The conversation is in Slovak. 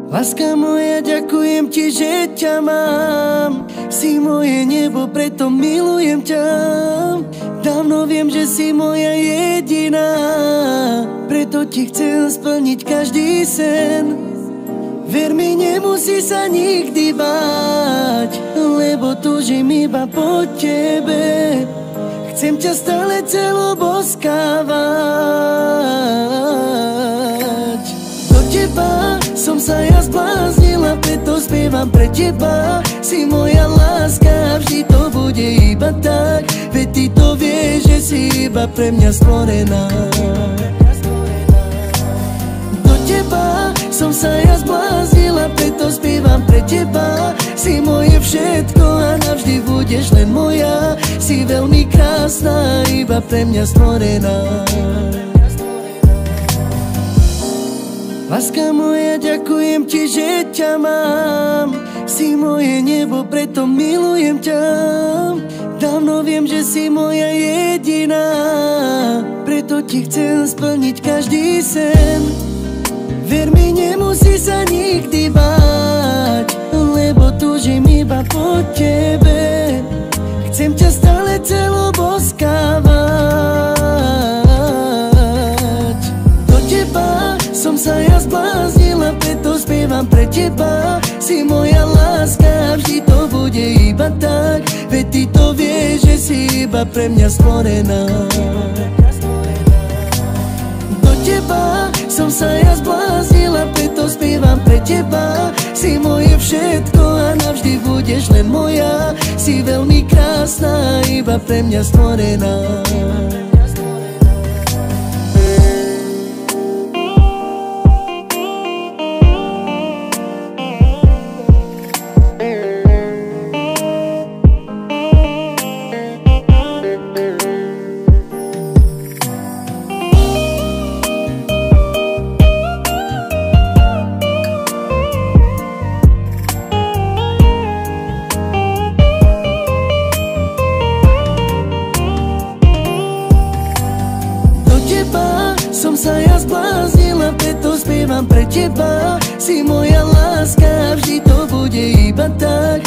Láska moja, ďakujem ti, že ťa mám. Si moje nebo, preto milujem ťa. Dávno viem, že si moja jediná, preto ti chcem splniť každý sen. Ver mi, nemusí sa nikdy báť, lebo túžim iba po tebe. Chcem ťa stále celo boskávať. Do teba som sa ja zbláznila, preto spievam pre teba. Si moja láska, vždy to bude iba tak. Veď ty to vieš, že si iba pre mňa stvorená. Do teba som sa ja zbláznila, preto spievam pre teba. Si moje všetko a navždy budeš len moja. Si veľmi krásna, iba pre mňa stvorená. Láska moja, ďakujem ti, že ťa mám. Si moje nebo, preto milujem ťa. Dávno viem, že si moja jediná, preto ti chcem splniť každý sen. Ver mi, nemusí sa nikdy báť, lebo túžim iba po tebe. Chcem ťa stále celo boskávať. Do teba som sa ja zbláznila, preto spievam pre teba. Si moja láska, vždy to bude iba tak. Veď ty to vieš, že si iba pre mňa stvorená. Do teba som sa ja zbláznila, preto spievam pre teba. Si moje všetko a navždy budeš len moja. Si veľmi krásna, iba pre mňa stvorená. Som sa ja zbláznila, preto spievam pre teba. Si moja láska, vždy to bude iba tak.